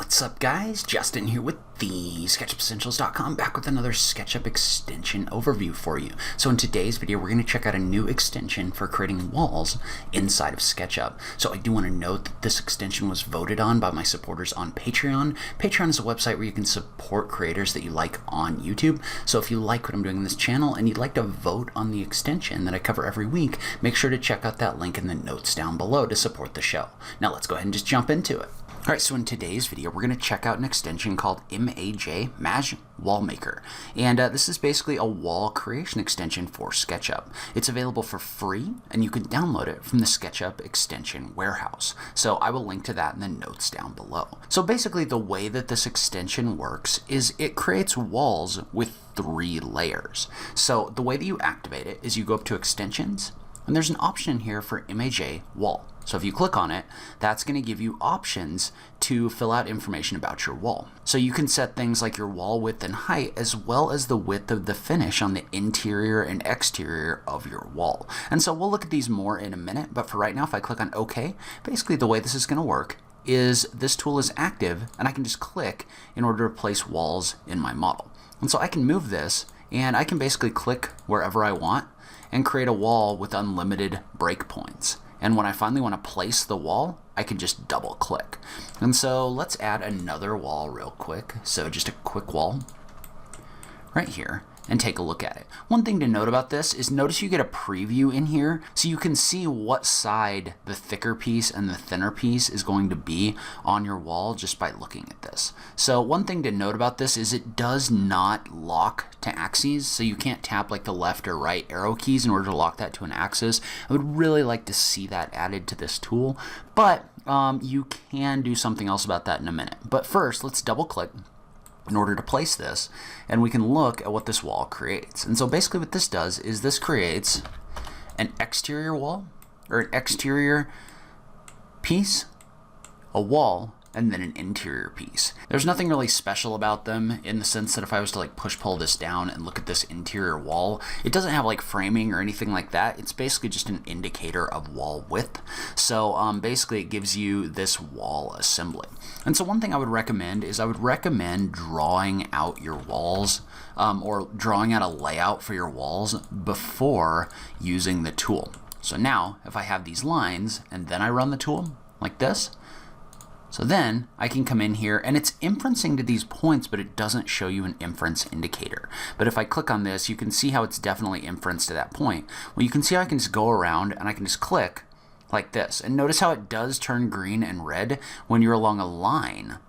What's up, guys? Justin here with TheSketchUpEssentials.com, back with another SketchUp extension overview for you. So in today's video, we're going to check out a new extension for creating walls inside of SketchUp. So I do want to note that this extension was voted on by my supporters on Patreon. Patreon is a website where you can support creators that you like on YouTube. So if you like what I'm doing in this channel and you'd like to vote on the extension that I cover every week, make sure to check out that link in the notes down below to support the show. Now let's go ahead and just jump into it. Alright, so in today's video, we're going to check out an extension called MAJ Wall Maker. And this is basically a wall creation extension for SketchUp. It's available for free, and you can download it from the SketchUp extension warehouse. So I will link to that in the notes down below. So basically, the way that this extension works is it creates walls with 3 layers. So the way that you activate it is you go up to Extensions, and there's an option here for MAJ Wall. So if you click on it, that's going to give you options to fill out information about your wall. So you can set things like your wall width and height, as well as the width of the finish on the interior and exterior of your wall. And so we'll look at these more in a minute, but for right now, if I click on OK, basically the way this is going to work is this tool is active, and I can just click in order to place walls in my model. And so I can move this, and I can basically click wherever I want and create a wall with unlimited breakpoints. And when I finally want to place the wall, I can just double click. And so let's add another wall real quick. So just a quick wall right here, and take a look at it. One thing to note about this is notice you get a preview in here, so you can see what side the thicker piece and the thinner piece is going to be on your wall just by looking at this. So one thing to note about this is it does not lock to axes, so you can't tap like the left or right arrow keys in order to lock that to an axis. I would really like to see that added to this tool, but you can do something else about that in a minute. But first, let's double click in order to place this, and we can look at what this wall creates. And so basically what this does is this creates an exterior wall, or an exterior piece, a wall, and then an interior piece. There's nothing really special about them in the sense that if I was to like pull this down and look at this interior wall, it doesn't have like framing or anything like that. It's basically just an indicator of wall width. So basically it gives you this wall assembly. And so one thing I would recommend is I would recommend drawing out your walls or drawing out a layout for your walls before using the tool. So now if I have these lines and then I run the tool like this, so then I can come in here and it's inferencing to these points, but it doesn't show you an inference indicator. But if I click on this, you can see how it's definitely inferenced to that point. Well, you can see how I can just go around and I can just click like this. And notice how it does turn green and red when you're along a line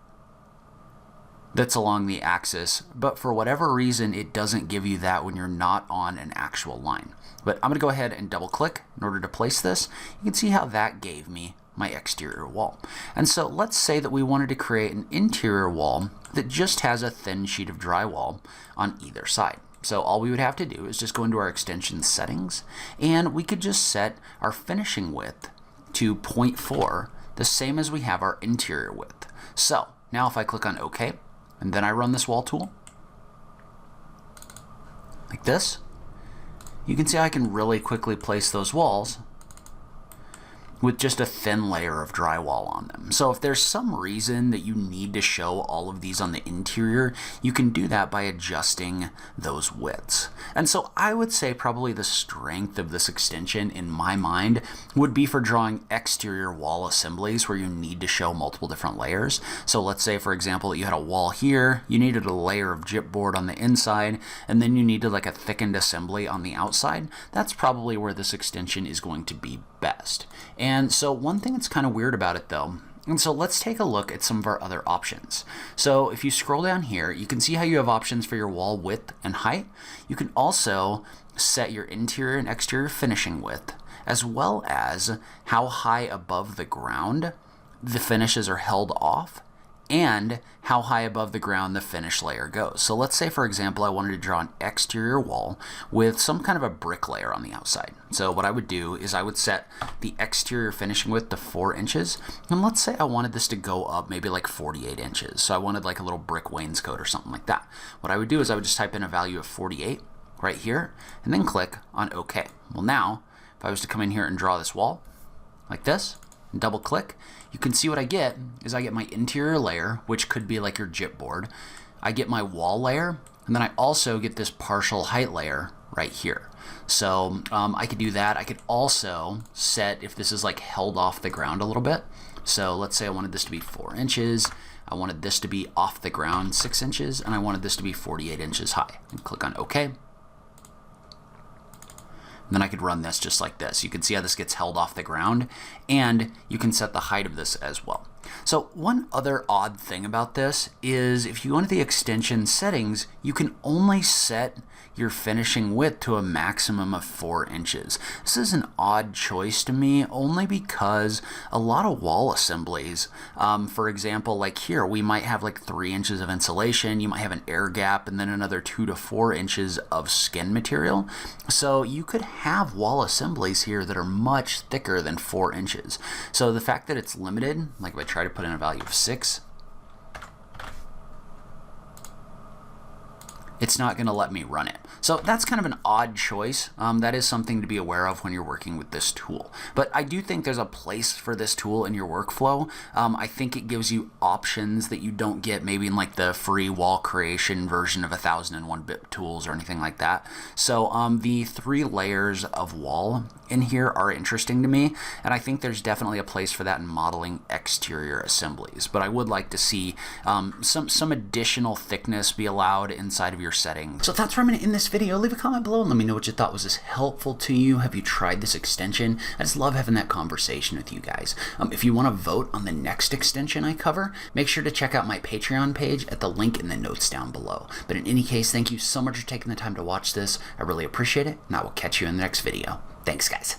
that's along the axis, but for whatever reason, it doesn't give you that when you're not on an actual line. But I'm gonna go ahead and double click in order to place this. You can see how that gave me my exterior wall. And so let's say that we wanted to create an interior wall that just has a thin sheet of drywall on either side. So all we would have to do is just go into our extension settings, and we could just set our finishing width to 0.4, the same as we have our interior width. So now if I click on OK, and then I run this wall tool, like this, you can see I can really quickly place those walls with just a thin layer of drywall on them. So if there's some reason that you need to show all of these on the interior, you can do that by adjusting those widths. And so I would say probably the strength of this extension in my mind would be for drawing exterior wall assemblies where you need to show multiple different layers. So let's say, for example, that you had a wall here, you needed a layer of gypboard on the inside, and then you needed like a thickened assembly on the outside. That's probably where this extension is going to be best. And so one thing that's kind of weird about it though, and so let's take a look at some of our other options. So if you scroll down here, you can see how you have options for your wall width and height. You can also set your interior and exterior finishing width, as well as how high above the ground the finishes are held off, and how high above the ground the finish layer goes. So let's say, for example, I wanted to draw an exterior wall with some kind of a brick layer on the outside. So what I would do is I would set the exterior finishing width to 4 inches, and let's say I wanted this to go up maybe like 48 inches. So I wanted like a little brick wainscot or something like that. What I would do is I would just type in a value of 48 right here, and then click on OK. Well, now, if I was to come in here and draw this wall like this, double click, you can see what I get is I get my interior layer, which could be like your chipboard. I get my wall layer, and then I also get this partial height layer right here. So I could do that. I could also set if this is like held off the ground a little bit. So let's say I wanted this to be 4 inches. I wanted this to be off the ground 6 inches, and I wanted this to be 48 inches high. And click on OK. And then I could run this just like this. You can see how this gets held off the ground, and you can set the height of this as well. So one other odd thing about this is if you go into the extension settings, you can only set your finishing width to a maximum of 4 inches. This is an odd choice to me only because a lot of wall assemblies, for example, like here, we might have like 3 inches of insulation, you might have an air gap, and then another 2 to 4 inches of skin material. So you could have wall assemblies here that are much thicker than 4 inches. So the fact that it's limited, like if I try to put in a value of 6, it's not going to let me run it. So that's kind of an odd choice. That is something to be aware of when you're working with this tool. But I do think there's a place for this tool in your workflow. I think it gives you options that you don't get maybe in like the free wall creation version of 1001-bit tools or anything like that. So the 3 layers of wall in here are interesting to me, and I think there's definitely a place for that in modeling exterior assemblies. But I would like to see some additional thickness be allowed inside of your settings. So that's where I'm going to end this video. Leave a comment below and let me know what you thought. Was this helpful to you? Have you tried this extension? I just love having that conversation with you guys. If you want to vote on the next extension I cover, make sure to check out my Patreon page at the link in the notes down below. But in any case, thank you so much for taking the time to watch this. I really appreciate it, and I will catch you in the next video. Thanks, guys.